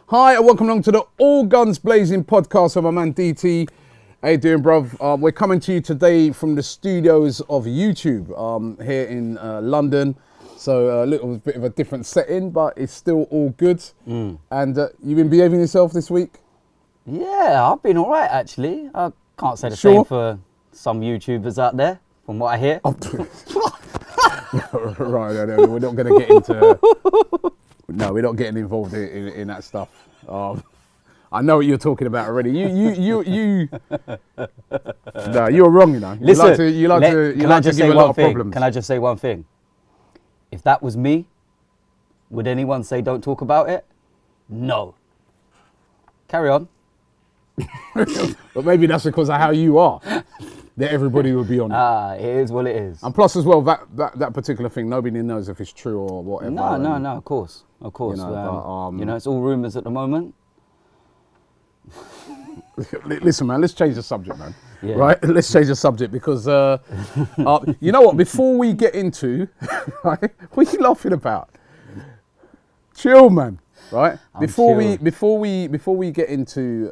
Hi and welcome along to the All Guns Blazing podcast with my man DT. How you doing, bruv? We're coming to you today from the studios of YouTube here in London. So a little bit of a different setting, but it's still all good. And you've been behaving yourself this week? Yeah, I've been all right, actually. I can't say the Sure. same for some YouTubers out there, from what I hear. Right, no, we're not going to get into... No, we're not getting involved in that stuff. I know what you're talking about already. You. No, you're wrong. You know. Listen, you like to give a lot of problems. Can I just say one thing? If that was me, would anyone say don't talk about it? No. Carry on. But maybe that's because of how you are. That everybody would be on it. It is what it is. And plus, as well, that particular thing, nobody knows if it's true or whatever. No, of course. You know, it's all rumours at the moment. Listen, man, let's change the subject, man. Yeah. Right? Let's change the subject because, you know what? Before we get into, right, what are you laughing about? Chill, man. Right? Before we get into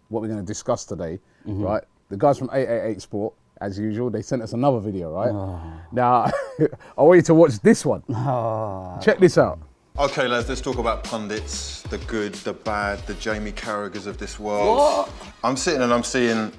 what we're going to discuss today, right? The guys from 888 Sport, as usual, they sent us another video, right? Now, I want you to watch this one. Check this out. Okay, lads, let's talk about pundits, the good, the bad, the Jamie Carragers of this world. What? I'm sitting and I'm seeing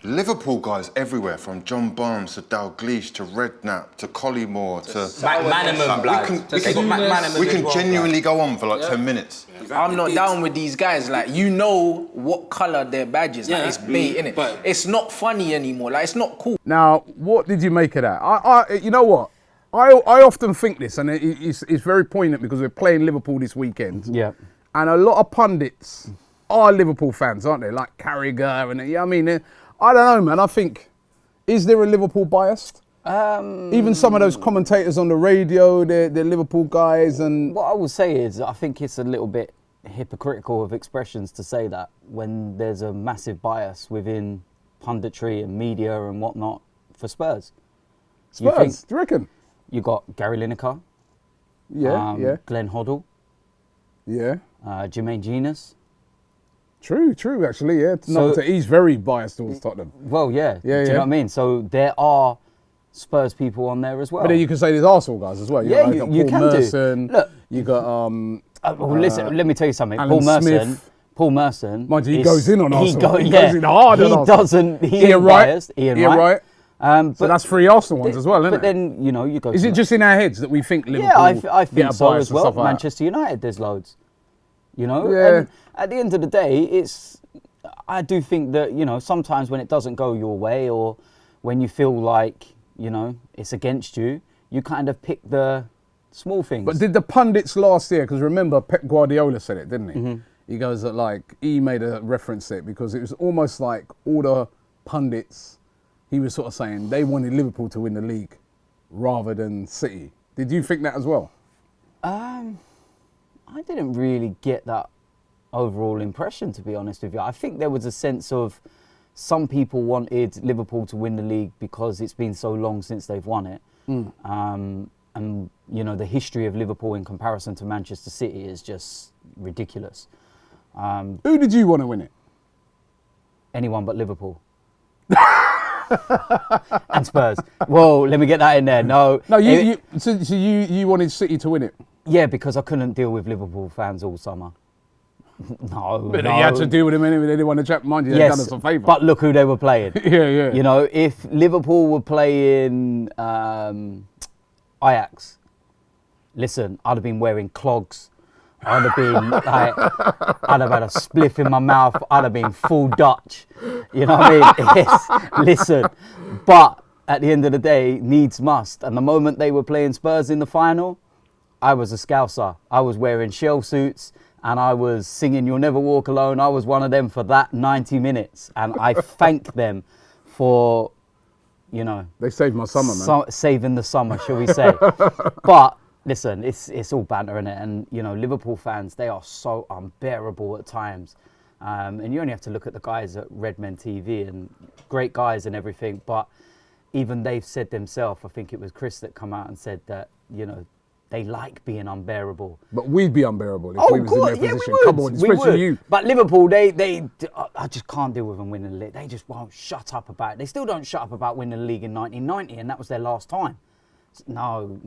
Liverpool guys everywhere, from John Barnes to Dalglish to Redknapp to Collymore to... McManaman, blood. We can genuinely go on for like 10 minutes. I'm not down with these guys. Like, you know what colour their badge is. Like, it's bait, innit? But it's not funny anymore. Like, it's not cool. Now, what did you make of that? You know what? I often think this, and it's very poignant because we're playing Liverpool this weekend. Yeah. And a lot of pundits are Liverpool fans, aren't they? Like Carragher and, I mean, I don't know, man. I think, is there a Liverpool bias? Even some of those commentators on the radio, they're Liverpool guys. And what I will say is, I think it's a little bit hypocritical of expressions to say that when there's a massive bias within punditry and media and whatnot for Spurs. Spurs, do you reckon? You got Gary Lineker, Yeah. Glenn Hoddle, Yeah. Jermaine Genius. True, actually, yeah. He's very biased towards Tottenham. Well, yeah. Do you know what I mean? So there are Spurs people on there as well. But then you can say there's Arsenal guys as well. Yeah, you you got can Paul Merson. do. Look, you got listen. Let me tell you something. Alan Paul Merson. Mind you, he goes in on Arsenal. He goes in hard on Arsenal. He ain't biased. Ian Wright. So that's 3 Arsenal ones as well, isn't it? But then, you know, you go... Is it just in our heads that we think Liverpool... Yeah, I think so as well. Like Manchester United, there's loads. You know? Yeah. And at the end of the day, I do think that, you know, sometimes when it doesn't go your way or when you feel like, you know, it's against you, you kind of pick the small things. But did the pundits last year, because remember Pep Guardiola said it, didn't he? He goes that, like, he made a reference to it because it was almost like all the pundits... He was sort of saying they wanted Liverpool to win the league rather than City. Did you think that as well? I didn't really get that overall impression, to be honest with you. I think there was a sense of some people wanted Liverpool to win the league because it's been so long since they've won it. And, you know, the history of Liverpool in comparison to Manchester City is just ridiculous. Who did you want to win it? Anyone but Liverpool. And Spurs. Whoa, let me get that in there. No, you wanted City to win it? Yeah, because I couldn't deal with Liverpool fans all summer. But you had to deal with them anyway. They didn't want to chat. Mind you, they've done us a favour. But look who they were playing. Yeah. You know, if Liverpool were playing Ajax, listen, I'd have been wearing clogs. I'd have been like, I'd have had a spliff in my mouth. I'd have been full Dutch. You know what I mean? Yes, listen. But at the end of the day, needs must. And the moment they were playing Spurs in the final, I was a Scouser. I was wearing shell suits and I was singing You'll Never Walk Alone. I was one of them for that 90 minutes. And I thank them for, you know... They saved my summer, man. Saving the summer, shall we say. But... Listen, it's all banter, innit? And, you know, Liverpool fans, they are so unbearable at times. And you only have to look at the guys at Redmen TV and great guys and everything. But even they've said themselves, I think it was Chris that come out and said that, you know, They like being unbearable. But we'd be unbearable if we was in their position. We Come would. on, especially you. But Liverpool, I just can't deal with them winning the league. They just won't shut up about it. They still don't shut up about winning the league in 1990, and that was their last time. No.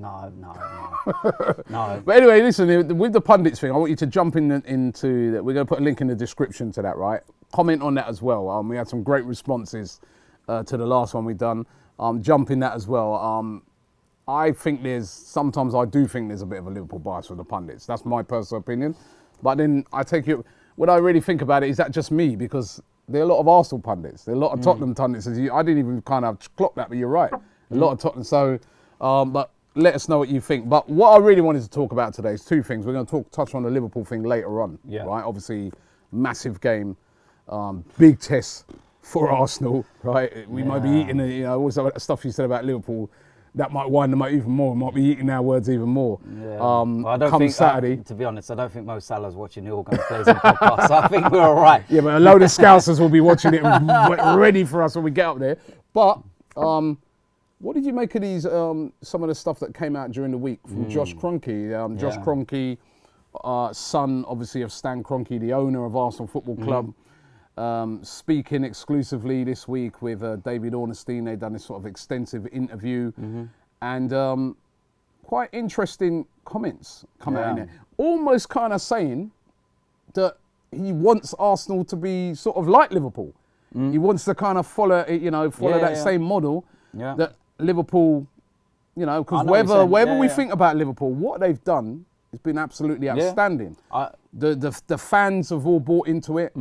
But anyway, listen, with the pundits thing, I want you to jump into that. We're going to put a link in the description to that, right? Comment on that as well. We had some great responses to the last one we've done. Jump in that as well. I do think there's a bit of a Liverpool bias with the pundits. That's my personal opinion. But then I take it, when I really think about it, is that just me? Because there are a lot of Arsenal pundits. There are a lot of Tottenham pundits. I didn't even kind of clock that, but you're right. A lot of Tottenham. So, but let us know what you think. But what I really wanted to talk about today is two things. We're going to touch on the Liverpool thing later on. Yeah. Right? Obviously, massive game, big test for Arsenal, right? We might be eating, all that stuff you said about Liverpool. That might wind them up even more. Might be eating our words even more. Yeah. Well, I don't come think, Saturday. to be honest, I don't think Mo Salah's watching the All Guns Blazing podcast. So I think we're all right. Yeah, but a load of Scousers will be watching it ready for us when we get up there. But what did you make of these? Some of the stuff that came out during the week from Josh Kroenke. Josh Kroenke, son, obviously, of Stan Kroenke, the owner of Arsenal Football Club. Speaking exclusively this week with David Ornstein. They've done this sort of extensive interview and quite interesting comments come out in there. Almost kind of saying that he wants Arsenal to be sort of like Liverpool. He wants to kind of follow that same model that Liverpool, because whatever we think about Liverpool, what they've done has been absolutely outstanding. The fans have all bought into it.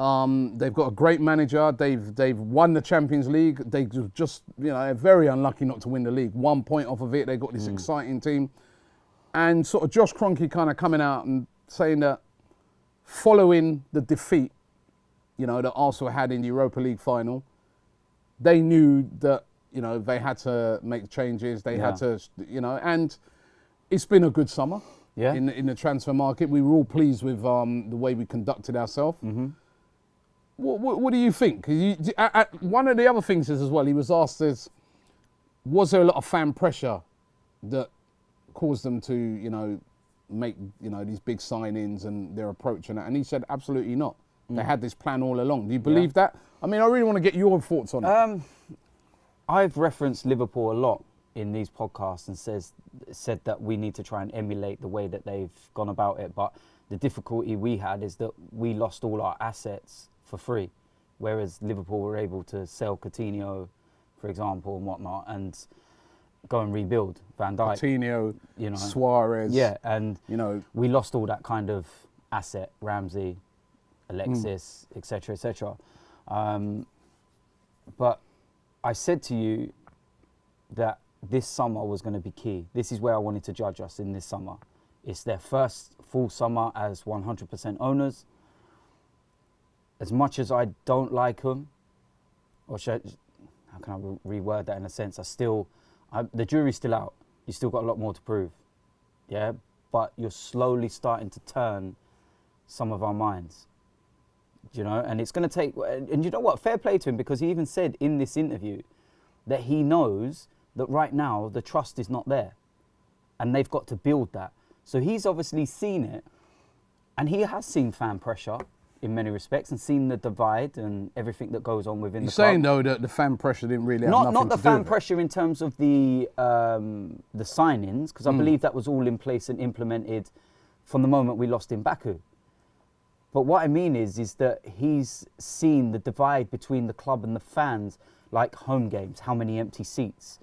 They've got a great manager. They've won the Champions League. They just, they're very unlucky not to win the league. 1 point off of it. They've got this exciting team. And sort of Josh Kroenke kind of coming out and saying that following the defeat, that Arsenal had in the Europa League final, they knew that, they had to make changes. They had to, and it's been a good summer in the transfer market. We were all pleased with the way we conducted ourselves. What do you think? One of the other things is as well, he was asked was there a lot of fan pressure that caused them to, make, these big signings and their approach and that? And he said, absolutely not. They had this plan all along. Do you believe that? I mean, I really want to get your thoughts on it. I've referenced Liverpool a lot in these podcasts and said that we need to try and emulate the way that they've gone about it. But the difficulty we had is that we lost all our assets for free, whereas Liverpool were able to sell Coutinho, for example, and whatnot, and go and rebuild Van Dijk. Coutinho, Suarez. Yeah, and we lost all that kind of asset, Ramsey, Alexis, etc., etc. But I said to you that this summer was going to be key. This is where I wanted to judge us in this summer. It's their first full summer as 100% owners. As much as I don't like them, how can I reword that in a sense? The jury's still out. You still got a lot more to prove. Yeah, but you're slowly starting to turn some of our minds. And it's going to take, and you know what, fair play to him, because he even said in this interview that he knows that right now the trust is not there and they've got to build that. So he's obviously seen it, and he has seen fan pressure in many respects and seen the divide and everything that goes on within the club. You're saying though that the fan pressure didn't really have nothing to do with it? Not the fan pressure in terms of the signings, because I believe that was all in place and implemented from the moment we lost in Baku. But what I mean is that he's seen the divide between the club and the fans, like home games, how many empty seats,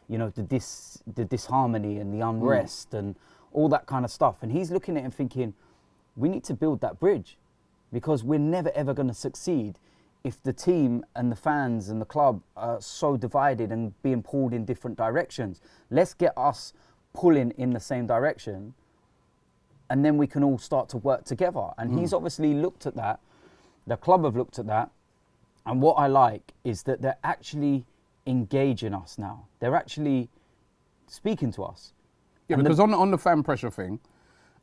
the disharmony and the unrest and all that kind of stuff. And he's looking at it and thinking, we need to build that bridge, because we're never ever going to succeed if the team and the fans and the club are so divided and being pulled in different directions. Let's get us pulling in the same direction, and then we can all start to work together. And he's obviously looked at that. The club have looked at that. And what I like is that they're actually engaging us now. They're actually speaking to us. Yeah, because on the fan pressure thing,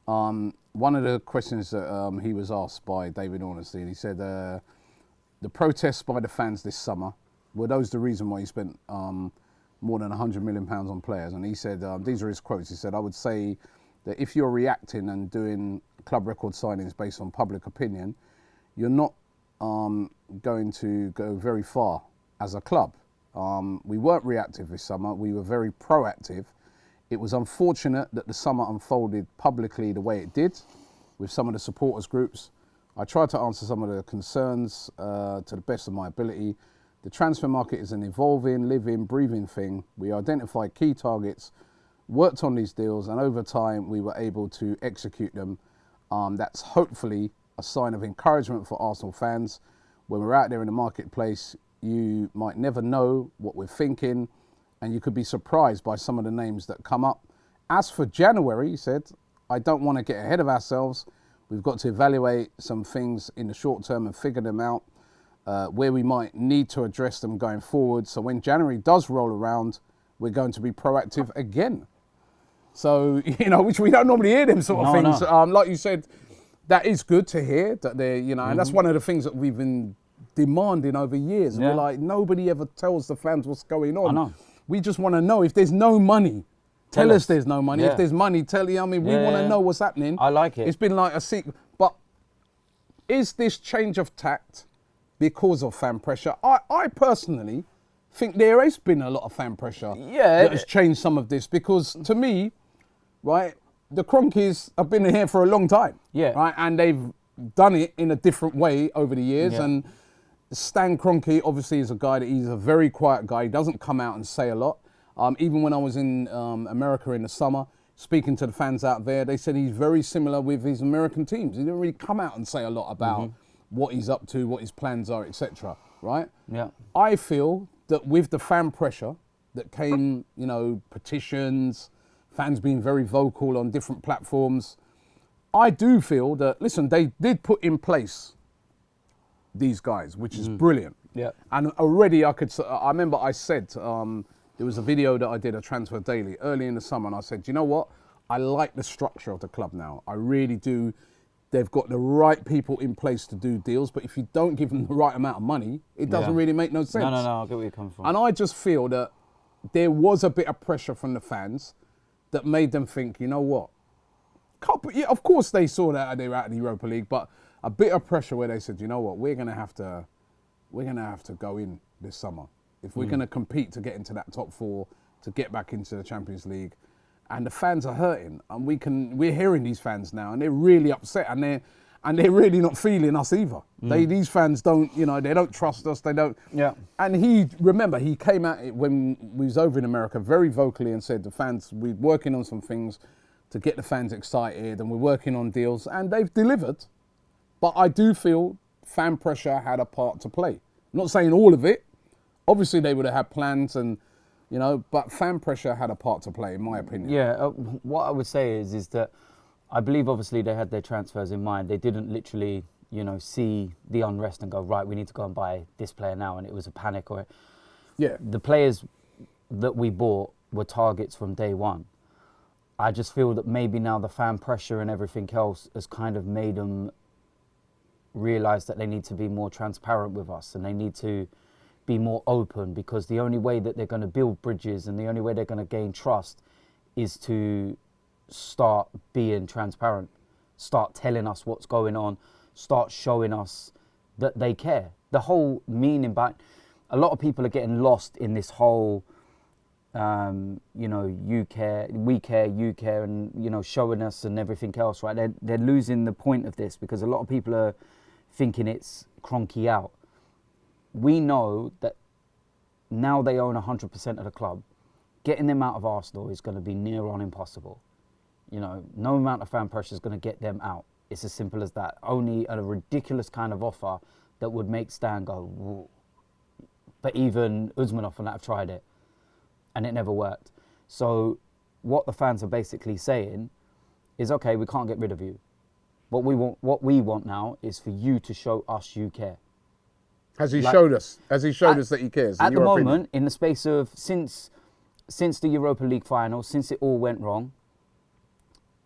one of the questions that he was asked by David Ornstein, he said, the protests by the fans this summer, were those the reason why you spent more than £100 million on players. And he said, these are his quotes. He said, I would say that if you're reacting and doing club record signings based on public opinion, you're not going to go very far as a club. We weren't reactive this summer. We were very proactive. It was unfortunate that the summer unfolded publicly the way it did with some of the supporters groups. I tried to answer some of the concerns to the best of my ability. The transfer market is an evolving, living, breathing thing. We identified key targets, worked on these deals, and over time we were able to execute them. That's hopefully a sign of encouragement for Arsenal fans. When we're out there in the marketplace, you might never know what we're thinking, and you could be surprised by some of the names that come up. As for January, he said, I don't want to get ahead of ourselves. We've got to evaluate some things in the short term and figure them out, where we might need to address them going forward. So when January does roll around, we're going to be proactive again. So, which we don't normally hear them sort of things. No. Like you said, that is good to hear that they're, and that's one of the things that we've been demanding over years. Yeah. We're like, nobody ever tells the fans what's going on. I know. We just want to know if there's no money. Tell us there's no money. Yeah. If there's money, we want to know what's happening. I like it. It's been like a secret. But is this change of tact because of fan pressure? I personally think there has been a lot of fan pressure that has changed some of this, because to me, right, the Kroenkes have been here for a long time. Yeah. Right, and they've done it in a different way over the years. Yeah. And Stan Kroenke obviously is a guy that he's a very quiet guy. He doesn't come out and say a lot. Even when I was in America in the summer, speaking to the fans out there, they said he's very similar with his American teams. He didn't really come out and say a lot about what he's up to, what his plans are, etc. Right? Yeah. I feel that with the fan pressure that came, petitions, fans being very vocal on different platforms, I do feel that, listen, they did put in place these guys, which is brilliant. Yeah. And already I remember I said, there was a video that I did, a Transfer Daily, early in the summer, and I said, you know what? I like the structure of the club now. I really do. They've got the right people in place to do deals, but if you don't give them the right amount of money, it doesn't really make no sense. No, I get where you're coming from. And I just feel that there was a bit of pressure from the fans that made them think, you know what? Of course they saw that they were out of the Europa League, but a bit of pressure where they said, you know what? We're gonna have to go in this summer. If we're going to compete to get into that top four, to get back into the Champions League, and the fans are hurting, and we're hearing these fans now, and they're really upset, and they're really not feeling us either. These fans don't, they don't trust us. They don't. Yeah. And he came out when we was over in America very vocally and said, the fans, we're working on some things to get the fans excited, and we're working on deals, and they've delivered. But I do feel fan pressure had a part to play. I'm not saying all of it. Obviously, they would have had plans and, but fan pressure had a part to play, in my opinion. Yeah, what I would say is that I believe, obviously, they had their transfers in mind. They didn't literally, see the unrest and go, right, we need to go and buy this player now, and it was a panic. The players that we bought were targets from day one. I just feel that maybe now the fan pressure and everything else has kind of made them realise that they need to be more transparent with us, and they need to be more open, because the only way that they're going to build bridges and the only way they're going to gain trust is to start being transparent, start telling us what's going on, start showing us that they care. The whole meaning back, a lot of people are getting lost in this whole, you care, we care, you care, and, showing us and everything else, right? They're losing the point of this, because a lot of people are thinking it's Kroenke out. We know that now they own 100% of the club. Getting them out of Arsenal is going to be near on impossible. No amount of fan pressure is going to get them out. It's as simple as that. Only a ridiculous kind of offer that would make Stan go, whoa. But even Usmanov and that have tried it, and it never worked. So what the fans are basically saying is, okay, we can't get rid of you. What we want now is for you to show us you care. Has he showed us? Has he showed us that he cares? At the moment, in the space of since the Europa League final, since it all went wrong,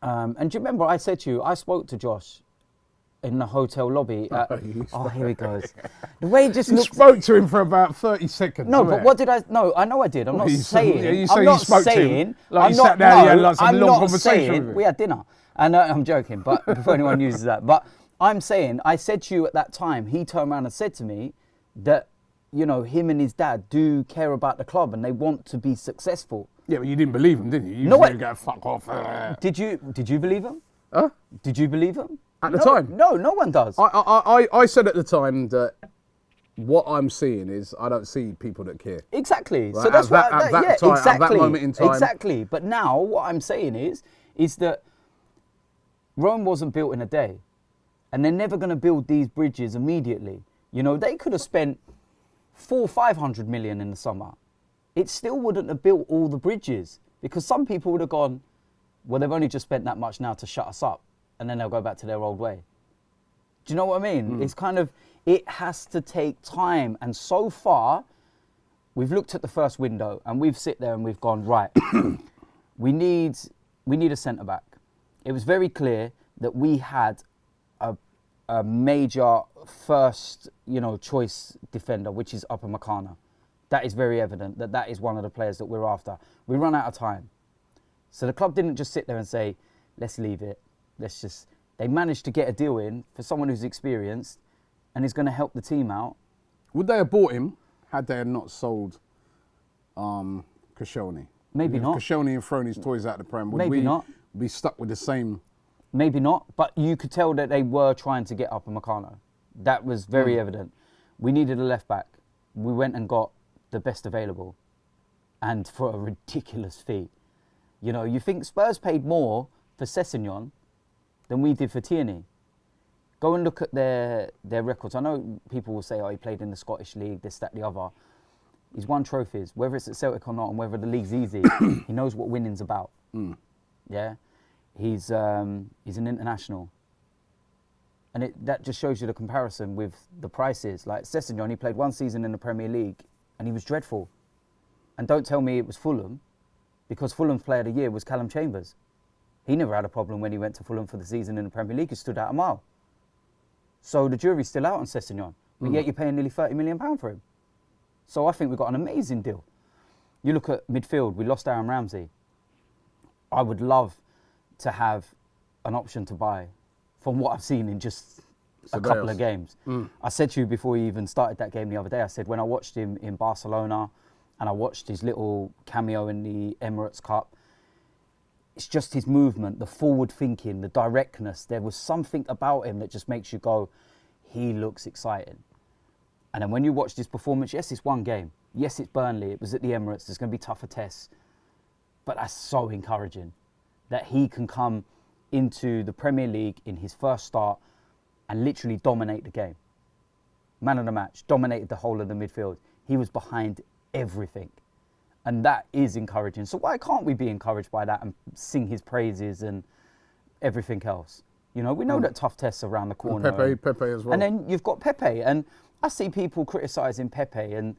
and do you remember I said to you, I spoke to Josh in the hotel lobby. Oh, here he goes. The way he just You looks. spoke to him for about 30 seconds. No, didn't but you? what did I? No, I know I did. I'm not you saying. yeah, you say I'm you not spoke to him, saying. like I'm you not, sat down, you had like some I'm long not conversation with saying. him. We had dinner, and I'm joking. But before anyone uses that, but I'm saying I said to you at that time. He turned around and said to me that him and his dad do care about the club and they want to be successful. Yeah, but you didn't believe him, didn't you? You No, just go, fuck off. Did you believe him? Huh? Did you believe him? At the time? No, no one does. I said at the time that what I'm seeing is I don't see people that care. Exactly. Right? So that's at that time, exactly. at that moment in time. Exactly. But now what I'm saying is that Rome wasn't built in a day, and they're never going to build these bridges immediately. They could have spent 400-500 million in the summer. It still wouldn't have built all the bridges because some people would have gone, well, they've only just spent that much now to shut us up, and then they'll go back to their old way. Do you know what I mean? It's kind of, it has to take time. And so far, we've looked at the first window and we've sit there and we've gone, right, we need a centre-back. It was very clear that we had a major first, choice defender, which is Upamecano. That is very evident that is one of the players that we're after. We run out of time. So the club didn't just sit there and say, let's leave it. They managed to get a deal in for someone who's experienced and is going to help the team out. Would they have bought him had they not sold Koscielny? Maybe not. Koscielny and thrown his toys out the Prem. Would Maybe we not. be stuck with the same? Maybe not, but you could tell that they were trying to get Upamecano. That was very evident. We needed a left back. We went and got the best available, and for a ridiculous fee. You think Spurs paid more for Sessegnon than we did for Tierney. Go and look at their records. I know people will say, oh, he played in the Scottish League, this, that, the other. He's won trophies, whether it's at Celtic or not, and whether the league's easy. He knows what winning's about. Yeah, he's an international, and that just shows you the comparison with the prices. Like Sessegnon, he played one season in the Premier League, and he was dreadful. And don't tell me it was Fulham, because Fulham's Player of the Year was Callum Chambers. He never had a problem when he went to Fulham for the season in the Premier League. He stood out a mile. So the jury's still out on Sessegnon, but yet you're paying nearly £30 million for him. So I think we've got an amazing deal. You look at midfield, we lost Aaron Ramsey. I would love to have an option to buy from what I've seen in just a couple of games. I said to you before he even started that game the other day, I said when I watched him in Barcelona and I watched his little cameo in the Emirates Cup, it's just his movement, the forward thinking, the directness. There was something about him that just makes you go, he looks exciting. And then when you watch this performance, yes, it's one game. Yes, it's Burnley. It was at the Emirates. There's going to be tougher tests. But that's so encouraging that he can come into the Premier League in his first start and literally dominate the game. Man of the match, dominated the whole of the midfield. He was behind everything. And that is encouraging. So why can't we be encouraged by that and sing his praises and everything else? We know that tough tests are around the corner. And Pepe as well. And then you've got Pepe. And I see people criticising Pepe. And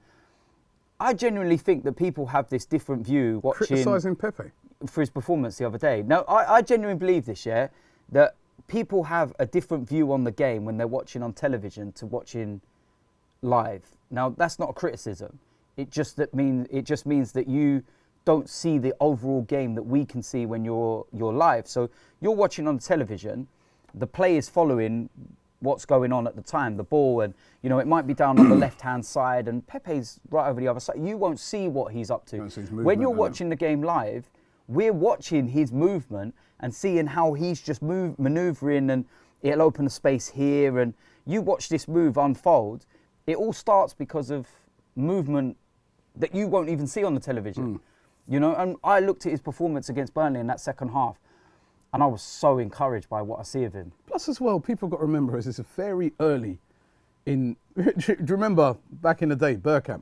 I genuinely think that people have this different view watching... Criticising Pepe? For his performance the other day. Now, I genuinely believe this, yeah, that people have a different view on the game when they're watching on television to watching live. Now, that's not a criticism. It just means that you don't see the overall game that we can see when you're live. So you're watching on television, the play is following what's going on at the time, the ball, and it might be down on the left-hand side and Pepe's right over the other side. You won't see what he's up to. When you're watching the game live, we're watching his movement and seeing how he's just manoeuvring, and it'll open a space here, and you watch this move unfold. It all starts because of movement that you won't even see on the television. And I looked at his performance against Burnley in that second half, and I was so encouraged by what I see of him. Plus as well, people got to remember, it's very early in... Do you remember back in the day, Bergkamp?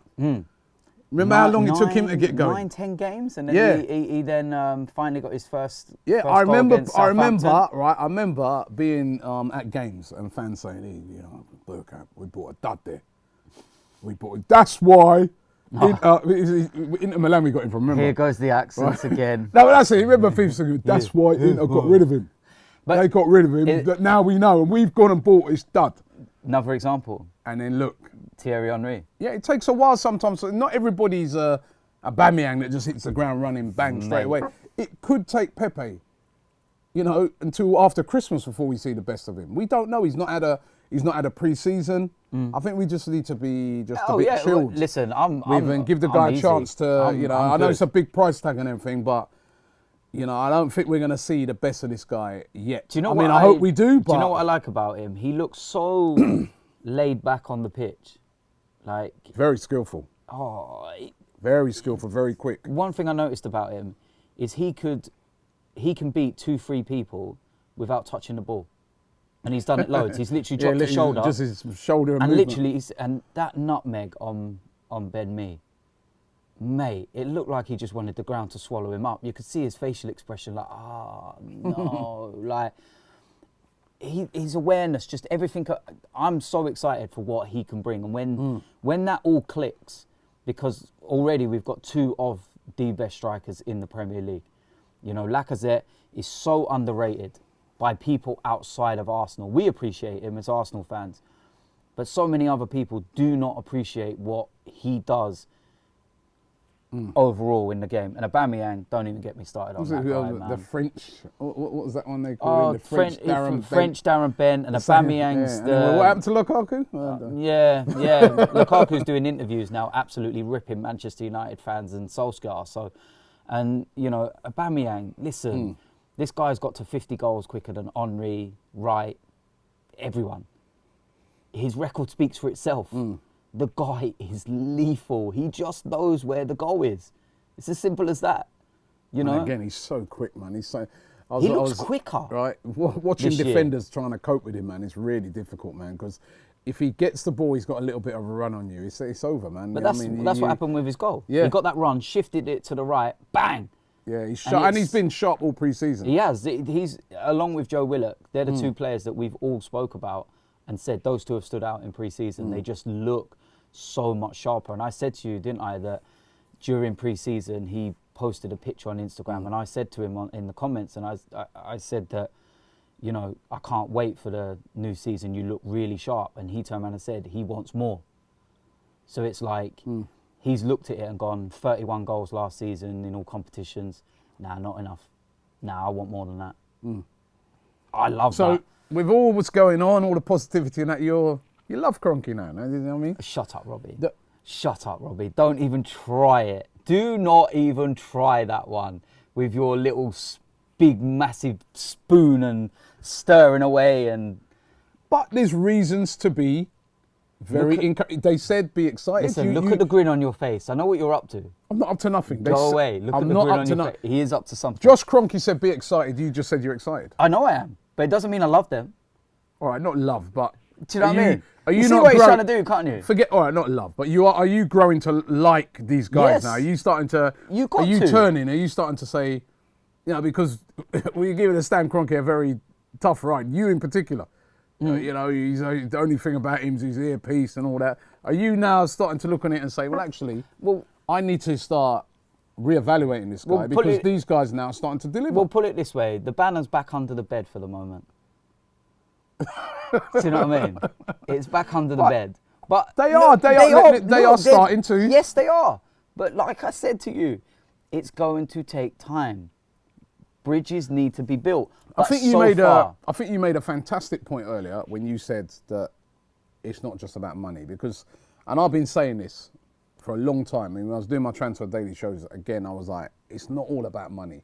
Remember how long it took him to get going? 9-10 games, and then he then finally got his first. Yeah, first I remember. goal I remember being at games and fans saying, "Hey, Bergkamp, we bought a dud there. That's why." Inter Milan, we got him from. Remember? Here goes the accents again. No, but that's it. Remember, people saying, "That's why Inter got rid of him." But they got rid of him. That now we know, and we've gone and bought his stud. Another example. And then look. Thierry Henry. Yeah, it takes a while sometimes. So not everybody's a Aubameyang that just hits the ground running bang straight away. It could take Pepe, until after Christmas before we see the best of him. We don't know. He's not had a pre-season. I think we just need to be a bit chilled. Well, listen, and give the guy a chance to. I know it's a big price tag and everything, but I don't think we're going to see the best of this guy yet. Do you know I hope we do. But do you know what I like about him? He looks so laid back on the pitch, like very skillful. Very skillful, very quick. One thing I noticed about him is he can beat 2-3 people without touching the ball. And he's done it loads. He's literally dropped his shoulder. Just his shoulder and movement. literally, and that nutmeg on Ben Mee, mate, it looked like he just wanted the ground to swallow him up. You could see his facial expression like, no. Like, his awareness, just everything. I'm so excited for what he can bring. And when that all clicks, because already we've got 2 of the best strikers in the Premier League. Lacazette is so underrated by people outside of Arsenal. We appreciate him as Arsenal fans, but so many other people do not appreciate what he does overall in the game. And Aubameyang, don't even get me started on that guy, man. The French, what was that one they called him? The French Darren Bent, and Aubameyang's what happened to Lukaku? Lukaku's doing interviews now, absolutely ripping Manchester United fans and Solskjaer. So, and Aubameyang, listen, this guy's got to 50 goals quicker than Henry, Wright, everyone. His record speaks for itself. The guy is lethal. He just knows where the goal is. It's as simple as that. And again, he's so quick, man. He's so. He looks quicker. Right, watching defenders trying to cope with him, man, it's really difficult, man. Because if he gets the ball, he's got a little bit of a run on you. It's over, man. But that's what happened with his goal. Yeah. He got that run, shifted it to the right, bang. Yeah, he's sharp, and he's been sharp all pre-season. He has. He's along with Joe Willock. They're the 2 players that we've all spoke about and said those 2 have stood out in pre-season. They just look so much sharper. And I said to you, didn't I, that during pre-season he posted a picture on Instagram, and I said to him in the comments, and I said that, I can't wait for the new season. You look really sharp. And he turned around and said he wants more. So it's like he's looked at it and gone, 31 goals last season in all competitions. Nah, not enough. Nah, I want more than that. I love that. So with all what's going on, all the positivity and that, you love Kroenke now, you know what I mean? Shut up, Robbie. Shut up, Robbie. Don't even try it. Do not even try that one with your little big, massive spoon and stirring away. But there's reasons to be very... They said be excited. Listen, look at the grin on your face. I know what you're up to. I'm not up to nothing. Go away. Look at the grin on your face. He is up to something. Josh Kroenke said be excited. You just said you're excited. I know I am. But it doesn't mean I love them. All right, not love, but... Do you know what I mean? Are you see not what he's trying to do, can't you? Forget, all right, not love, but are you growing to like these guys now? Are you starting to... Are you turning? Are you starting to say... because we're giving Stan Kroenke a very tough ride. You in particular. He's the only thing about him is his earpiece and all that. Are you now starting to look on it and say, well, actually, I need to start reevaluating this guy because these guys now are starting to deliver? We'll put it this way. The banner's back under the bed for the moment. Do you know what I mean? It's back under the bed. But they are starting to. Yes, they are. But like I said to you, it's going to take time. Bridges need to be built. I think you made a fantastic point earlier when you said that it's not just about money and I've been saying this for a long time. When I was doing my Transfer Daily shows, again, I was like, it's not all about money.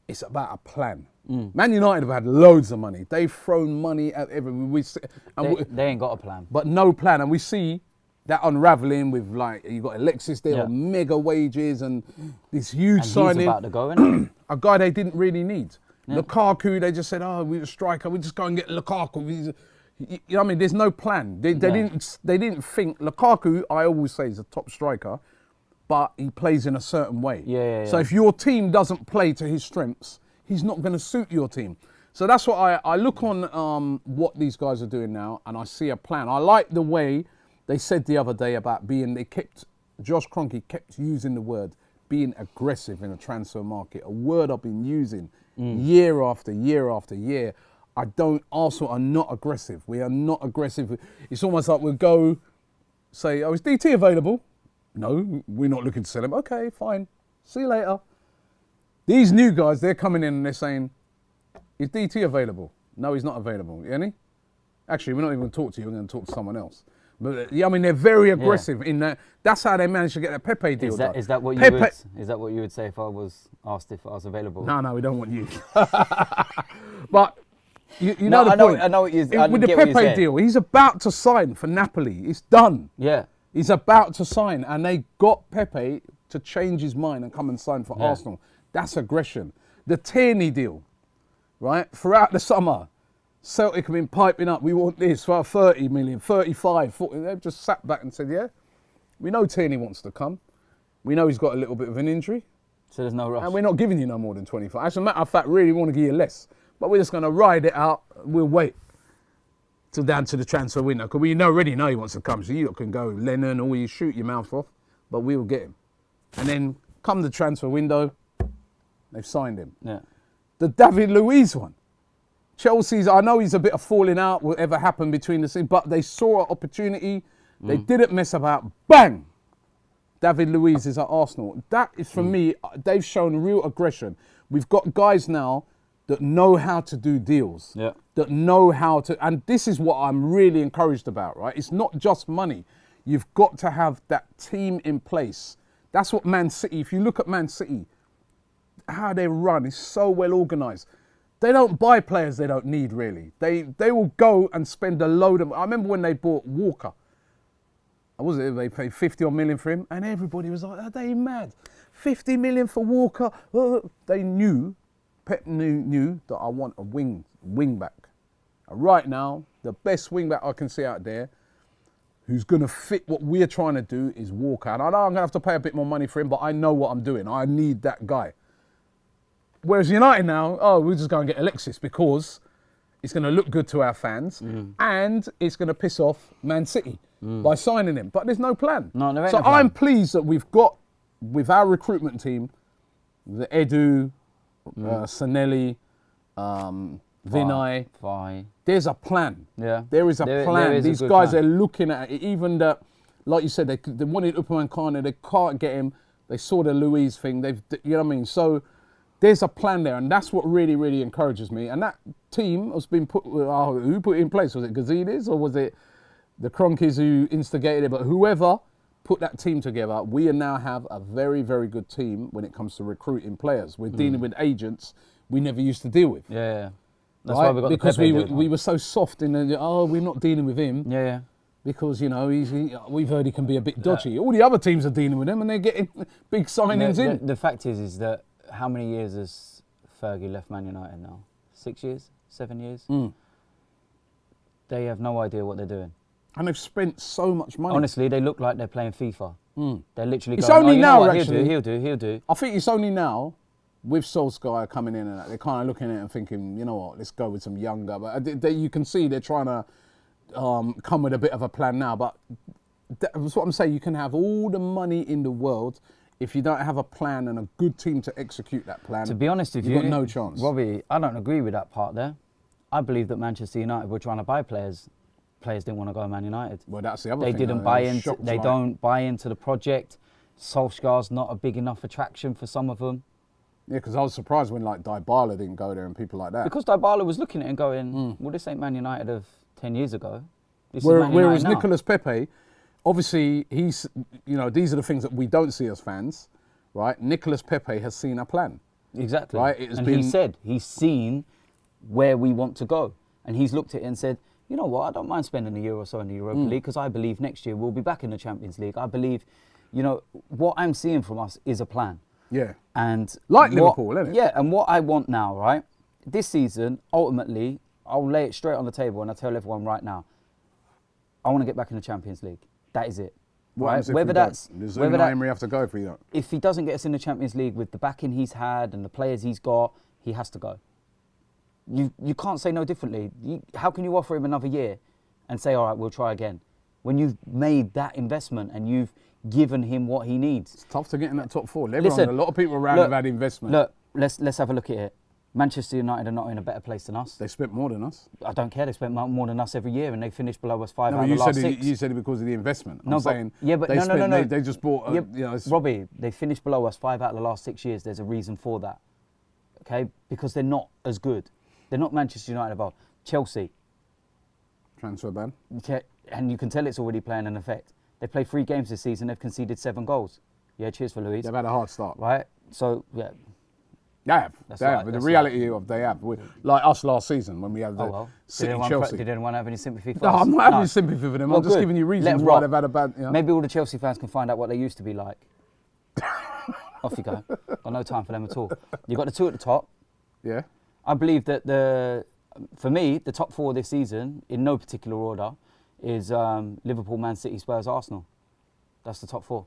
It's about a plan. Man United have had loads of money. They've thrown money at everyone. They ain't got a plan. But no plan. And we see that unraveling with, like, you got Alexis there on mega wages and this huge signing. He's about to go, isn't he? A guy they didn't really need. Yeah. Lukaku, they just said, we're a striker. We just go and get Lukaku. You know what I mean? There's no plan. They didn't think. Lukaku, I always say, is a top striker, but he plays in a certain way. So if your team doesn't play to his strengths, he's not going to suit your team. So that's what I look on what these guys are doing now, and I see a plan. I like the way they said the other day about Josh Kroenke kept using the word being aggressive in the transfer market, a word I've been using year after year after year. Arsenal are not aggressive. We are not aggressive. It's almost like we'll go say, oh, is DT available? No, we're not looking to sell him. Okay, fine. See you later. These new guys, they're coming in and they're saying, is DT available? No, he's not available. Any? Actually, we're not even going to talk to you. We're going to talk to someone else. But I mean, they're very aggressive in that. That's how they managed to get that Pepe deal done. Is that what you would say if I was asked if I was available? No, we don't want you. But you know the point. I know what you. With the Pepe deal, he's about to sign for Napoli. It's done. Yeah. He's about to sign, and they got Pepe to change his mind and come and sign for Arsenal. That's aggression. The Tierney deal, right? Throughout the summer, Celtic have been piping up, we want this for 30 million, 35, 40. They've just sat back and said, yeah, we know Tierney wants to come. We know he's got a little bit of an injury. So there's no rush. And we're not giving you no more than 25. As a matter of fact, really want to give you less. But we're just going to ride it out. We'll wait till down to the transfer window. Because we already know he wants to come. So you can go Lennon or you shoot your mouth off. But we will get him. And then come the transfer window, they've signed him. Yeah. The David Luiz one. Chelsea's, I know he's a bit of falling out, whatever happened between the scenes, but they saw an opportunity. They didn't mess about. Bang! David Luiz is at Arsenal. That is, for me, they've shown real aggression. We've got guys now that know how to do deals, that know how to, and this is what I'm really encouraged about, right? It's not just money. You've got to have that team in place. That's what Man City, if you look at Man City, how they run is so well organised. They don't buy players they don't need, really. They will go and spend a load of... I remember when they bought Walker. Was it? They paid 50 odd million for him, and everybody was like, are they mad? 50 million for Walker? They knew, Pep knew that I want a wing back. And right now, the best wing back I can see out there who's going to fit what we're trying to do is Walker. And I know I'm going to have to pay a bit more money for him, but I know what I'm doing. I need that guy. Whereas United now, we're just going to get Alexis because it's going to look good to our fans and it's going to piss off Man City by signing him. But there's no plan. So I'm pleased that we've got, with our recruitment team, the Edu, Sanelli, Vinay, there's a plan. Yeah. There is a plan. These guys are looking at it. Even that, like you said, they wanted Upamecano, they can't get him. They saw the Luiz thing. You know what I mean? So there's a plan there, and that's what really, really encourages me. And that team has been put, who put it in place? Was it Gazidis or was it the Kroenkes who instigated it? But whoever put that team together, we now have a very, very good team when it comes to recruiting players. We're dealing with agents we never used to deal with. Yeah. That's why we got because we were so soft in the, we're not dealing with him. Yeah. Because, you know, we've heard he can be a bit dodgy. All the other teams are dealing with him and they're getting big signings in. The fact is that how many years has Fergie left Man United now? 6 years? 7 years? They have no idea what they're doing. And they've spent so much money. Honestly, they look like they're playing FIFA. They're literally it's going, only now, actually. He'll do. I think it's only now, with Solskjaer coming in and that, they're kind of looking at it and thinking, you know what, let's go with some younger. But you can see they're trying to come with a bit of a plan now. But that's what I'm saying. You can have all the money in the world. If you don't have a plan and a good team to execute that plan, to be honest with you, you've got no chance. Robbie, I don't agree with that part there. I believe that Manchester United were trying to buy players. Players didn't want to go to Man United. Well, that's the other thing. They don't buy into the project. Solskjaer's not a big enough attraction for some of them. Yeah, because I was surprised when like Dybala didn't go there and people like that. Because Dybala was looking at it and going, well, this ain't Man United of 10 years ago. Whereas Nicolas Pepe, obviously, he's, you know, these are the things that we don't see as fans, right? Nicolas Pepe has seen a plan. Exactly. Right? He said he's seen where we want to go. And he's looked at it and said, you know what, I don't mind spending a year or so in the Europa League because I believe next year we'll be back in the Champions League. I believe, you know, what I'm seeing from us is a plan. Yeah. And like Liverpool, isn't it? Yeah, and what I want now, right? This season, ultimately, I'll lay it straight on the table and I tell everyone right now, I want to get back in the Champions League. That is it. Right? Whether that's does Emery have to go for you? If he doesn't get us in the Champions League with the backing he's had and the players he's got, he has to go. You can't say no differently. How can you offer him another year and say, all right, we'll try again? When you've made that investment and you've given him what he needs. It's tough to get in that top 4. Listen, a lot of people around have had investment. Look, let's have a look at it. Manchester United are not in a better place than us. They spent more than us. I don't care. They spent more than us every year, and they finished below us 5 No, out of you the last said 6. You said it because of the investment. No, I'm saying but they no. They just bought. Robbie, they finished below us 5 out of the last 6 years. There's a reason for that. Okay, because they're not as good. They're not Manchester United of old. Chelsea. Transfer ban. And you can tell it's already playing an effect. They played 3 games this season. They've conceded 7 goals. Yeah, cheers for Louise. They've had a hard start. Right. So yeah. They have. But the reality of they have. Like us last season when we had the City Chelsea. Did anyone have any sympathy for No, us? I'm not having sympathy for them. Well, I'm just good. giving you Let reasons them why rock. they've had a bad. You know. Maybe all the Chelsea fans can find out what they used to be like. Off you go. Got no time for them at all. You got the 2 at the top. Yeah. I believe that for me, the top 4 this season, in no particular order, is Liverpool, Man City, Spurs, Arsenal. That's the top 4.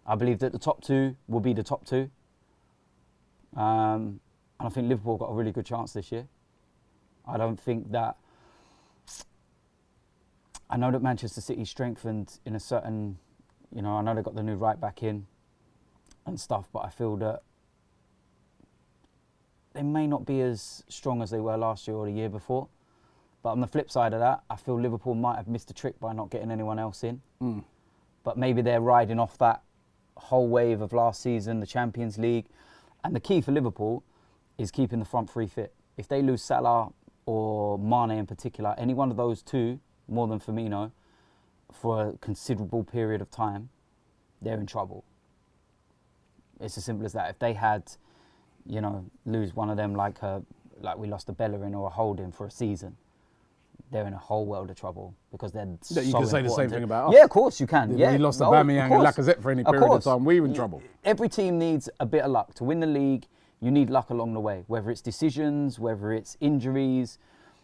I believe that the top 2 will be the top 2. And I think Liverpool got a really good chance this year. I don't think that... I know that Manchester City strengthened in a certain... I know they got the new right back in and stuff, but I feel that they may not be as strong as they were last year or the year before. But on the flip side of that, I feel Liverpool might have missed a trick by not getting anyone else in. But maybe they're riding off that whole wave of last season, the Champions League. And the key for Liverpool is keeping the front 3 fit. If they lose Salah or Mane in particular, any one of those 2, more than Firmino, for a considerable period of time, they're in trouble. It's as simple as that. If they had, lose one of them like we lost a Bellerin or a Holding for a season, they're in a whole world of trouble because they're so You can say the same thing about us. Yeah, of course you can. Yeah, we lost Aubameyang and Lacazette for any period of time. We're in trouble. Every team needs a bit of luck. To win the league, you need luck along the way, whether it's decisions, whether it's injuries.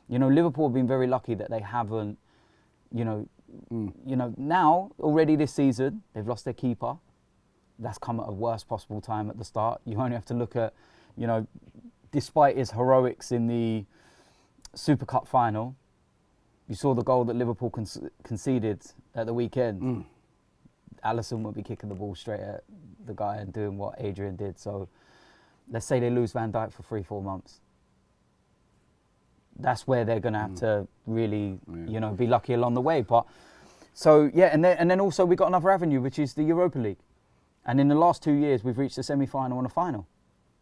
Liverpool have been very lucky that they haven't, now, already this season, they've lost their keeper. That's come at a worst possible time at the start. You only have to look at, despite his heroics in the Super Cup final, you saw the goal that Liverpool conceded at the weekend. Alisson would be kicking the ball straight at the guy and doing what Adrian did. So let's say they lose Van Dijk for 3-4 months. That's where they're going to have to really, be lucky along the way. But so yeah, and then also we got another avenue, which is the Europa League. And in the last 2 years, we've reached a semi-final and a final.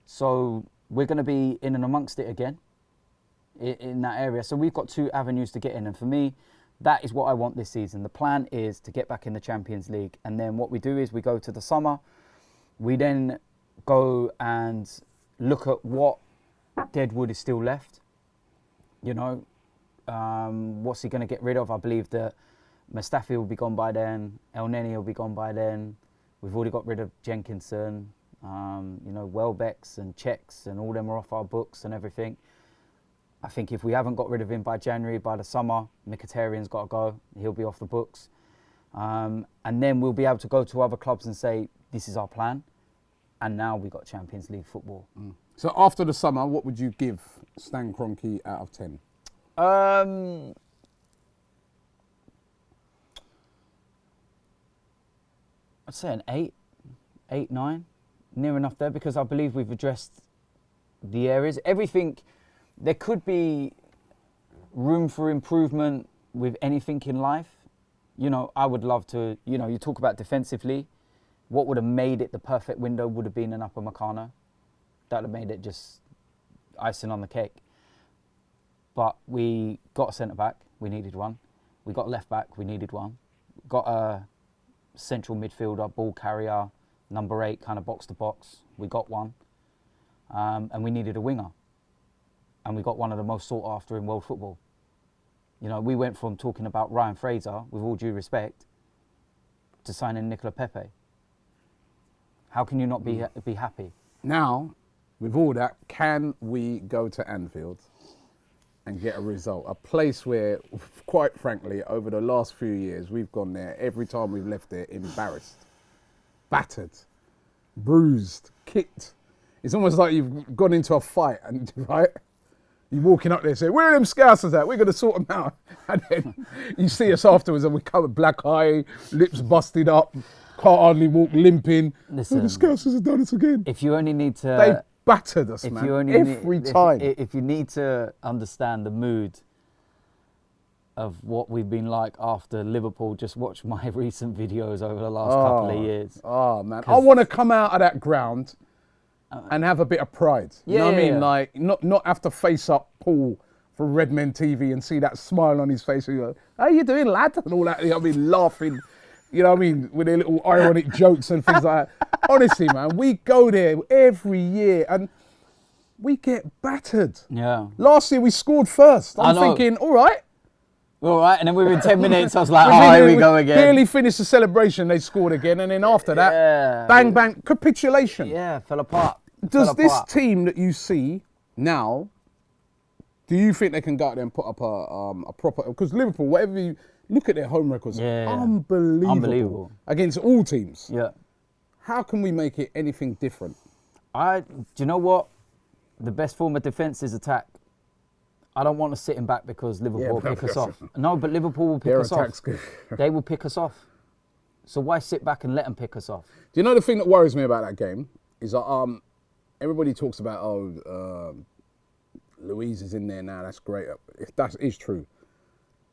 So we're going to be in and amongst it again in that area. So we've got 2 avenues to get in. And for me, that is what I want this season. The plan is to get back in the Champions League. And then what we do is we go to the summer. We then go and look at what deadwood is still left. What's he going to get rid of? I believe that Mustafi will be gone by then. El Neni will be gone by then. We've already got rid of Jenkinson. Welbecks and Czechs and all them are off our books and everything. I think if we haven't got rid of him by January, by the summer, Mkhitaryan's got to go. He'll be off the books. And then we'll be able to go to other clubs and say, this is our plan. And now we've got Champions League football. So after the summer, what would you give Stan Kroenke out of 10? I'd say an 8, 9. Near enough there, because I believe we've addressed the areas. Everything, there could be room for improvement with anything in life. I would love to, you talk about defensively. What would have made it the perfect window would have been an Upper Meccano. That would have made it just icing on the cake. But we got a centre-back, we needed one. We got left-back, we needed one. Got a central midfielder, ball carrier, number 8, kind of box-to-box. We got one. And we needed a winger. And we got one of the most sought after in world football. We went from talking about Ryan Fraser, with all due respect, to signing Nicola Pepe. How can you not be happy? Now, with all that, can we go to Anfield and get a result? A place where, quite frankly, over the last few years, we've gone there, every time we've left there, embarrassed, battered, bruised, kicked. It's almost like you've gone into a fight and, right? You're walking up there saying, where are them scousers at? We're going to sort them out. And then you see us afterwards and we come with black eye, lips busted up, Can't hardly walk, limping. Listen, the Scousers have done it again. If you only need to... They've battered us, man, every time. If you need to understand the mood of what we've been like after Liverpool, just watch my recent videos over the last couple of years. Oh, man. I want to come out of that ground and have a bit of pride. You know what I mean? Like, not have to face up Paul from Redmen TV and see that smile on his face. And you go, how you doing, lad? And all that, you know what I mean, laughing, you know what I mean, with their little ironic jokes and things like that. Honestly, man, we go there every year and we get battered. Yeah. Last year we scored first. I'm thinking, all right. All right, and then within 10 minutes, I was like, oh, here we go again. Barely finished the celebration, they scored again, and then after that, bang, bang, capitulation. Yeah, fell apart. Does this team that you see now, do you think they can go out there and put up a proper... Because Liverpool, whatever you... Look at their home records. Unbelievable. Against all teams. Yeah. How can we make it anything different? Do you know what? The best form of defence is attack. I don't want to sit him back because Liverpool will pick us off. No, but Liverpool will pick us off. They will pick us off. So why sit back and let them pick us off? Do you know the thing that worries me about that game is that everybody talks about Louise is in there now. That's great. If that is true,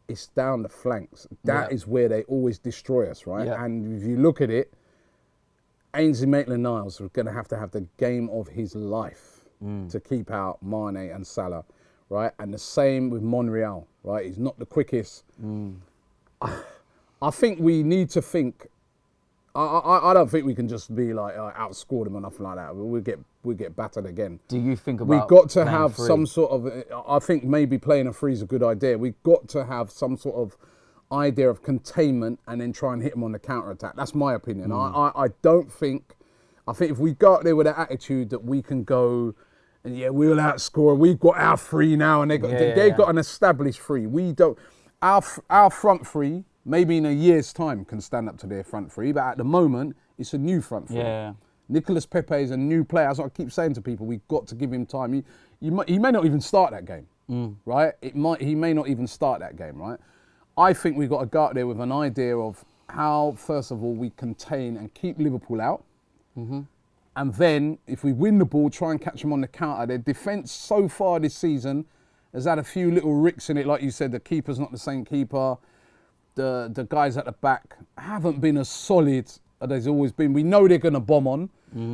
it's down the flanks. That is where they always destroy us, right? Yeah. And if you look at it, Ainsley Maitland-Niles is going to have the game of his life to keep out Mane and Salah. Right, and the same with Monreal, right? He's not the quickest. I think we need to think. I don't think we can just be like outscore them or nothing like that. We get battered again. Do you think about? We've got to have some sort of. I think maybe playing a free is a good idea. We've got to have some sort of idea of containment and then try and hit them on the counter attack. That's my opinion. I don't think. I think if we go out there with an attitude that we can go. And we'll outscore. We've got our free now, and they've got an established free. We don't. Our front free, maybe in a year's time, can stand up to their front free. But at the moment, it's a new front free. Yeah. Nicolas Pepe is a new player. As I keep saying to people, we've got to give him time. He may not even start that game, right? He may not even start that game, right? I think we've got to go out there with an idea of how, first of all, we contain and keep Liverpool out. And then, if we win the ball, try and catch them on the counter. Their defence so far this season has had a few little ricks in it. Like you said, the keeper's not the same keeper. The guys at the back haven't been as solid as they've always been. We know they're going to bomb on.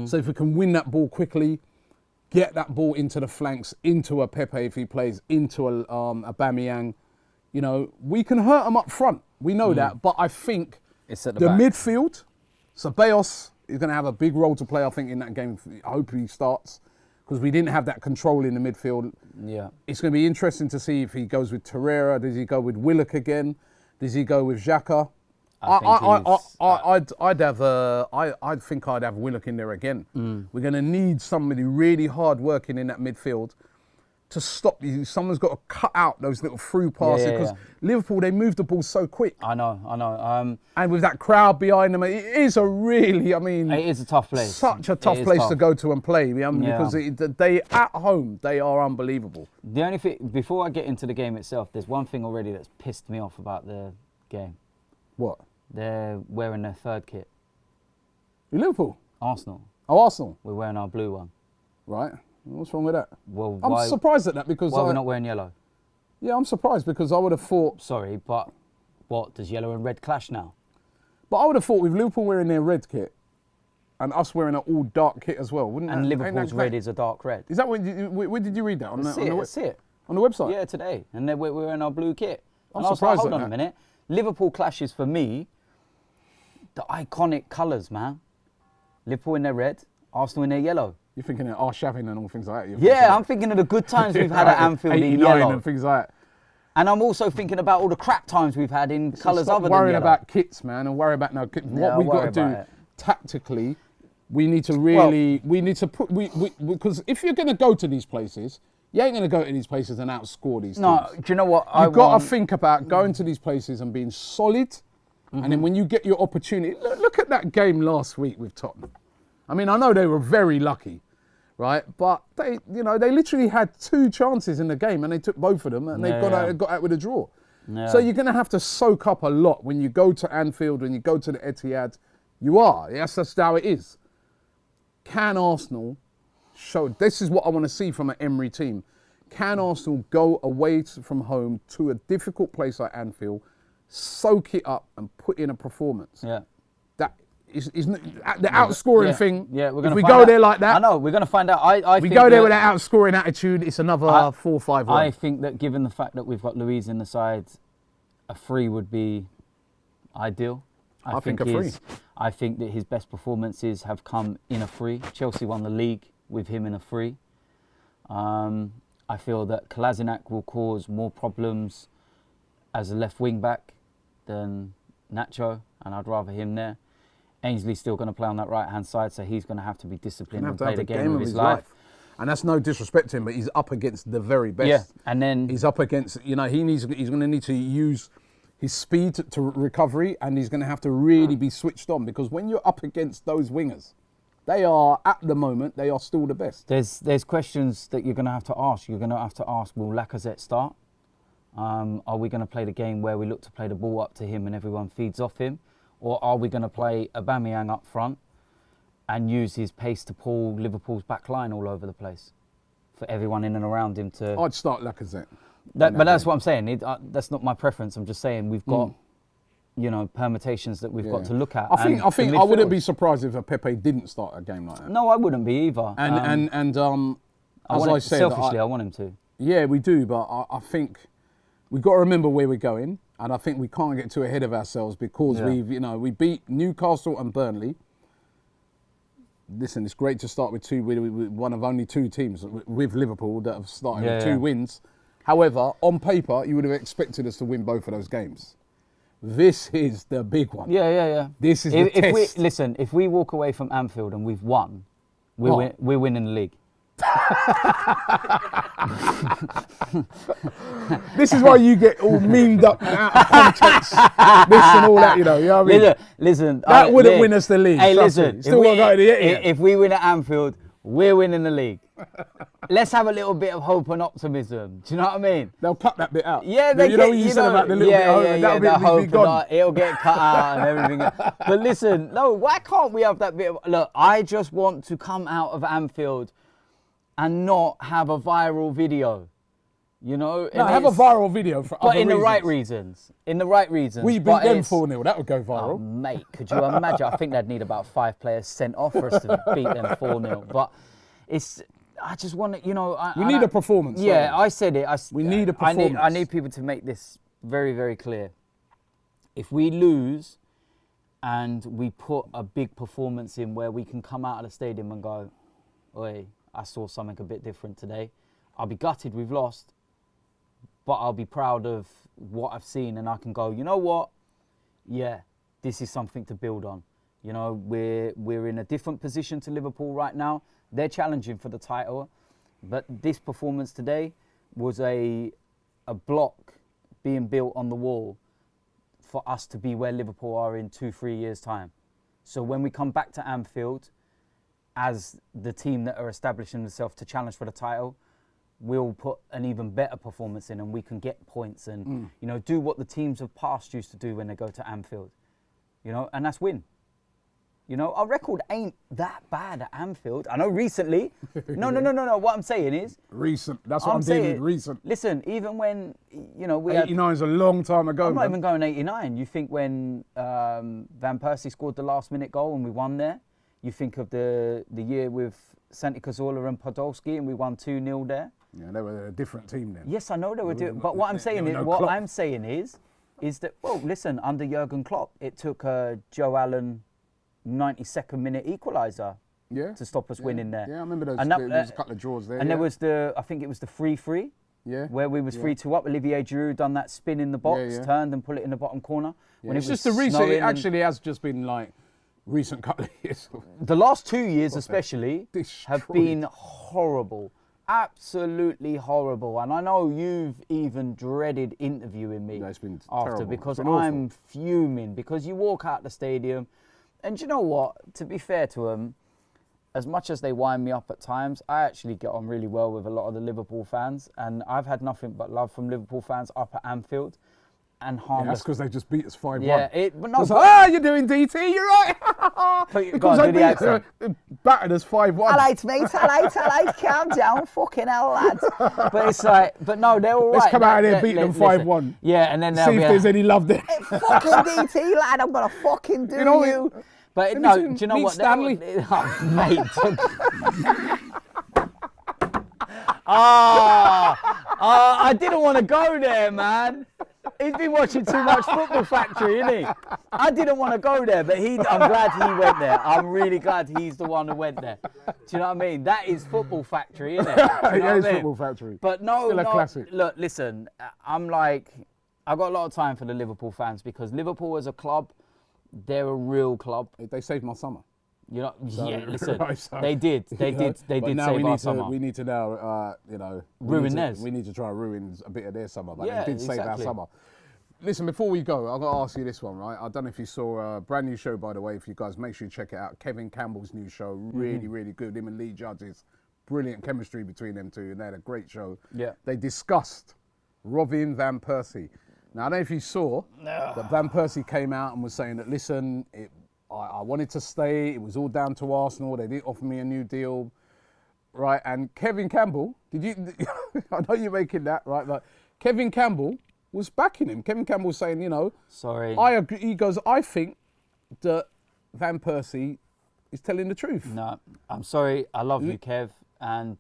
So if we can win that ball quickly, get that ball into the flanks, into a Pepe if he plays, into a Aubameyang, you know, we can hurt them up front. We know that. But I think it's at the midfield, Ceballos... He's going to have a big role to play, I think, in that game. I hope he starts because we didn't have that control in the midfield. Yeah, it's going to be interesting to see if he goes with Torreira. Does he go with Willock again? Does he go with Xhaka? I think I'd have Willock in there again. We're going to need somebody really hard working in that midfield to stop you. Someone's got to cut out those little through passes because Liverpool, they move the ball so quick. I know. And with that crowd behind them, it is a really, it is a tough place. Such a tough place to go to and play. Because they at home, they are unbelievable. The only thing, before I get into the game itself, there's one thing already that's pissed me off about the game. What? They're wearing their third kit. Liverpool? Arsenal. Oh, Arsenal. We're wearing our blue one. Right. What's wrong with that? Well, I'm surprised at that because... Why are we not wearing yellow? Yeah, I'm surprised because I would have thought... Sorry, but what? Does yellow and red clash now? But I would have thought with Liverpool wearing their red kit and us wearing an all dark kit as well, wouldn't it? And Liverpool's red is a dark red. Is that where did you read that? Let's see it. On the website? Yeah, today. And then we're wearing our blue kit. I'm surprised hold on a minute. Liverpool clashes for me, the iconic colours, man. Liverpool in their red, Arsenal in their yellow. You're thinking of Arshavin and all things like that? Yeah, I'm thinking of the good times we've had at Anfield in yellow. And things like that. And I'm also thinking about all the crap times we've had in colours other than yellow. Worrying about kits, man, and worry about what we've got to do tactically. We need to really, because if you're going to go to these places, you ain't going to go to these places and outscore these teams. No, do you know what? You've got to think about going to these places and being solid. And then when you get your opportunity, look at that game last week with Tottenham. I mean, I know they were very lucky, right? But they literally had 2 chances in the game and they took both of them and they got out with a draw. Yeah. So you're going to have to soak up a lot when you go to Anfield, when you go to the Etihad. You are. Yes, that's how it is. Can Arsenal show? This is what I want to see from an Emery team. Can Arsenal go away from home to a difficult place like Anfield, soak it up and put in a performance? Yeah. That is the outscoring thing. Yeah, we're gonna if we find go out. there like that, I know we're going to find out. I we think go there that- with that outscoring attitude. It's another 4-5-1. I think that given the fact that we've got Louise in the side, a free would be ideal. I think a free. I think that his best performances have come in a free. Chelsea won the league with him in a free. I feel that Kolasinac will cause more problems as a left wing back than Nacho, and I'd rather him there. Ainsley's still going to play on that right hand side, so he's going to have to be disciplined and play the game of his life. And that's no disrespect to him, but he's up against the very best. Yeah, and then he's up against, he's going to need to use his speed to recovery, and he's going to have to really be switched on, because when you're up against those wingers, they are, at the moment, they are still the best. There's questions that you're going to have to ask. You're going to have to ask, will Lacazette start? Are we going to play the game where we look to play the ball up to him and everyone feeds off him? Or are we going to play Aubameyang up front and use his pace to pull Liverpool's back line all over the place for everyone in and around him to... I'd start Lacazette. But that's what I'm saying. That's not my preference. I'm just saying we've got, permutations that we've got to look at. I think I wouldn't be surprised if a Pepe didn't start a game like that. No, I wouldn't be either. As I said, selfishly, I want him to. Yeah, we do, but I think we've got to remember where we're going, and I think we can't get too ahead of ourselves, because we beat Newcastle and Burnley. Listen, it's great to start with with one of only two teams with Liverpool that have started with two wins. However, on paper, you would have expected us to win both of those games. This is the big one. Yeah. This is the test. If we walk away from Anfield and we've won, we're winning the league. This is why you get all memed up and out of context. This and all that, you know what I mean? Listen. That wouldn't win us the league. Hey, listen. If we win at Anfield, we're winning the league. Let's have a little bit of hope and optimism. Do you know what I mean? They'll cut that bit out. Yeah, you know what you said about the little bit of hope, that'll be gone. It'll get cut out and everything. But listen, no, why can't we have that bit of... Look, I just want to come out of Anfield and not have a viral video. You know? No, have a viral video for other reasons. But in the right reasons. In the right reasons. We beat them 4-0. That would go viral. Oh, mate, could you imagine? I think they'd need about 5 players sent off for us to beat them 4-0. But I just want to, we need a performance. Yeah, I said it. We need a performance. I need people to make this very, very clear. If we lose and we put a big performance in where we can come out of the stadium and go, oi, I saw something a bit different today. I'll be gutted we've lost, but I'll be proud of what I've seen, and I can go, you know what? Yeah, this is something to build on. You know, we're in a different position to Liverpool right now. They're challenging for the title, but this performance today was a block being built on the wall for us to be where Liverpool are in 2-3 years' time. So when we come back to Anfield as the team that are establishing themselves to challenge for the title, we'll put an even better performance in, and we can get points and do what the teams of past used to do when they go to Anfield, and that's win. Our record ain't that bad at Anfield. I know recently. No. What I'm saying is recent. That's what I'm dealing with. Recent. Listen, even when we 89 is a long time ago. I'm not even going 89. You think when Van Persie scored the last-minute goal and we won there? You think of the year with Santi Cazorla and Podolski and we won 2-0 there? Yeah, they were a different team then. Yes, I know they were different. But what I'm saying is that, well, listen, under Jurgen Klopp, it took Joe Allen 92nd minute equaliser to stop us winning there. Yeah, I remember those. There was a couple of draws there. And there was I think it was the 3-3. Yeah. Where we was 3-2 up. Olivier Giroud done that spin in the box, turned and put it in the bottom corner. Yeah. When it's just the recent. It actually has just been like recent couple of years. The last 2 years, especially, have been horrible. Absolutely horrible. And I know you've even dreaded interviewing me it's been after terrible. Because I'm fuming. Because you walk out the stadium, and you know what? To be fair to them, as much as they wind me up at times, I actually get on really well with a lot of the Liverpool fans. And I've had nothing but love from Liverpool fans up at Anfield. and Yeah, harmless. that's because they just beat us 5-1. Yeah, but no. It's like, you're doing DT, you're right. Go on, do the accent. Battered us 5-1. Alright, mate, alright, calm down, fucking hell, lad. But it's like, but no, they're all right. Let's come out of there beating them 5-1. Yeah, and then they'll See if there's any love there. Hey, fucking DT, lad, I'm gonna fucking do you. But no, do you know what? Stanley. Oh, mate. I didn't want to go there, man. He's been watching too much Football Factory, isn't he? I didn't want to go there, but I'm glad he went there. I'm really glad he's the one who went there. Do you know what I mean? That is Football Factory, isn't it? Yeah, it's Football Factory. But no, Still a classic. Look, listen, I've got a lot of time for the Liverpool fans because Liverpool as a club, they're a real club. They saved my summer. You know, yeah, listen, so, they did save our summer. We need to now, ruin theirs. We need to try and ruin a bit of their summer, but Yeah, they did save our exactly. summer. Listen, before we go, I've got to ask you this one, right? I don't know if you saw a brand new show, by the way. If you guys make sure you check it out, Kevin Campbell's new show, really, really good. Him and Lee Judges, brilliant chemistry between them two, and they had a great show. Yeah. They discussed Robin van Persie. Now, I don't know if you saw that Van Persie came out and was saying that, listen, I wanted to stay. It was all down to Arsenal. They didn't offer me a new deal, right? And Kevin Campbell, I know you're making that, right? Like, Kevin Campbell was backing him. Kevin Campbell was saying, Sorry. I agree. He goes, I think that Van Persie is telling the truth. No, I'm sorry. I love you, Kev. And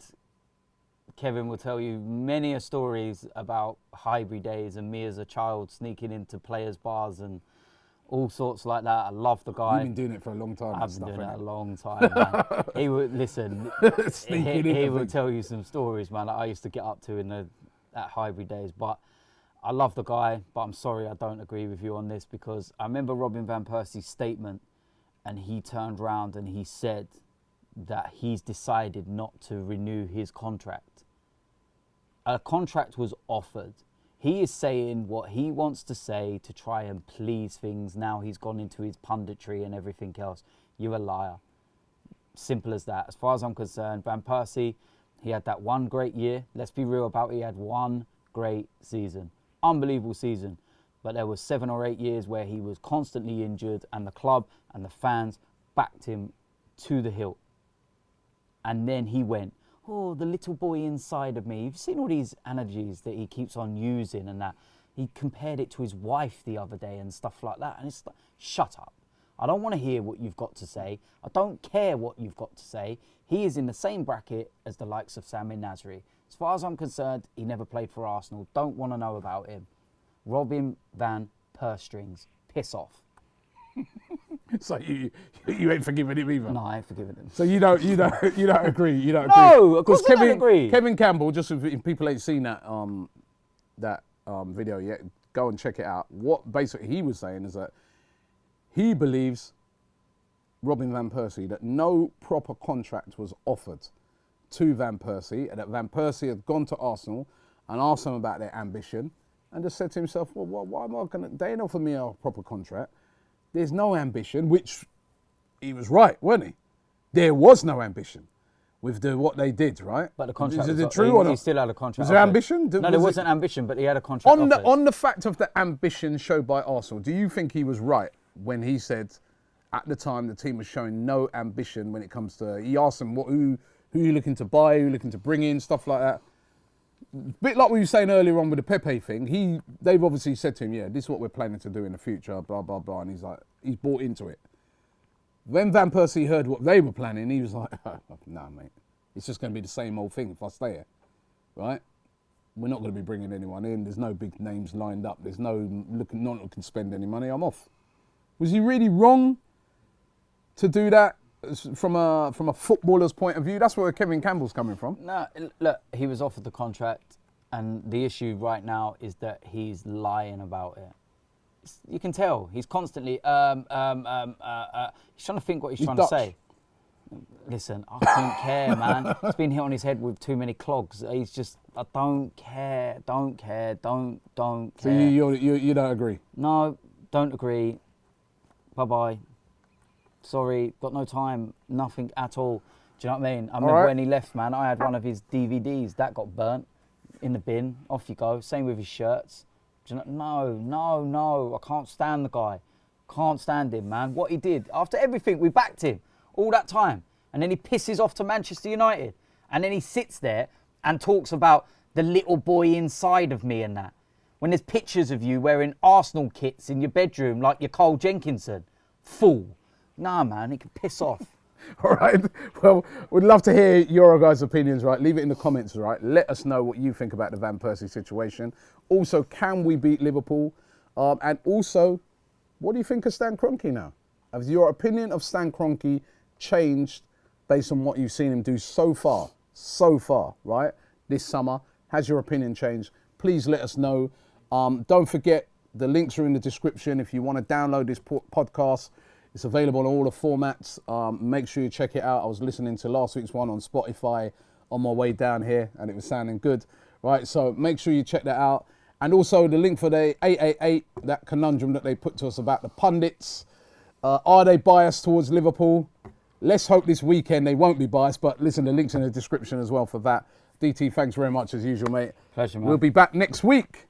Kevin will tell you many stories about Highbury days and me as a child sneaking into players' bars and all sorts like that. I love the guy. You've been doing it for a long time. I've been doing it a long time, man. He would listen. he would tell you some stories, man, that I used to get up to at Highbury days. But I love the guy, but I'm sorry I don't agree with you on this because I remember Robin van Persie's statement, and he turned round and he said that he's decided not to renew his contract. A contract was offered. He is saying what he wants to say to try and please things. Now he's gone into his punditry and everything else. You're a liar. Simple as that. As far as I'm concerned, Van Persie, he had that one great year. Let's be real about it. He had one great season. Unbelievable season. But there was 7 or 8 years where he was constantly injured and the club and the fans backed him to the hilt. And then he went, oh, the little boy inside of me. You've seen all these analogies that he keeps on using and that. He compared it to his wife the other day and stuff like that. And it's like, shut up. I don't want to hear what you've got to say. I don't care what you've got to say. He is in the same bracket as the likes of Samir Nasri. As far as I'm concerned, he never played for Arsenal. Don't want to know about him. Robin van Perstrings. Piss off. So you ain't forgiving him either. No, I ain't forgiving him. So you don't agree. You don't agree. No, of course I don't agree. Kevin Campbell, just if people ain't seen that video yet, go and check it out. What basically he was saying is that he believes Robin van Persie that no proper contract was offered to Van Persie, and that Van Persie had gone to Arsenal and asked them about their ambition, and just said to himself, well, why am I going to? They ain't offered me a proper contract. There's no ambition, which he was right, wasn't he? There was no ambition with what they did, right? But the contract is was it true or not? He still had a contract. Was there ambition? No, there wasn't ambition, but he had a contract. On the fact of the ambition showed by Arsenal, do you think he was right when he said at the time the team was showing no ambition when it comes to? He asked them who you looking to buy, who you looking to bring in, stuff like that. Bit like we were saying earlier on with the Pepe thing, they've obviously said to him, yeah, this is what we're planning to do in the future, blah, blah, blah, and he's bought into it. When Van Persie heard what they were planning, he was like, nah, mate, it's just going to be the same old thing if I stay here, right? We're not going to be bringing anyone in, there's no big names lined up, there's not looking to spend any money, I'm off. Was he really wrong to do that? From a footballer's point of view, that's where Kevin Campbell's coming from. No, look, he was offered the contract, and the issue right now is that he's lying about it. You can tell he's constantly he's trying to think what he's trying Dutch. to say. Listen, I don't care, man. He's been hit on his head with too many clogs. He's just, I don't care. So you don't agree? No, don't agree. Bye bye. Sorry, got no time, nothing at all. Do you know what I mean? I remember when he left, man, I had one of his DVDs. That got burnt in the bin. Off you go. Same with his shirts. Do you know? No, I can't stand the guy. Can't stand him, man. What he did. After everything, we backed him all that time. And then he pisses off to Manchester United. And then he sits there and talks about the little boy inside of me and that. When there's pictures of you wearing Arsenal kits in your bedroom like you're Cole Jenkinson. Fool. Nah, man, he can piss off. All right. Well, we'd love to hear your guys' opinions, right? Leave it in the comments, right? Let us know what you think about the Van Persie situation. Also, can we beat Liverpool? And also, what do you think of Stan Kroenke now? Has your opinion of Stan Kroenke changed based on what you've seen him do so far, right? This summer, has your opinion changed? Please let us know. Don't forget, the links are in the description. If you want to download this podcast, it's available on all the formats. Make sure you check it out. I was listening to last week's one on Spotify on my way down here, and it was sounding good, right? So make sure you check that out. And also the link for the 888, that conundrum that they put to us about the pundits. Are they biased towards Liverpool? Let's hope this weekend they won't be biased, but listen, the link's in the description as well for that. DT, thanks very much as usual, mate. Pleasure, man. We'll be back next week.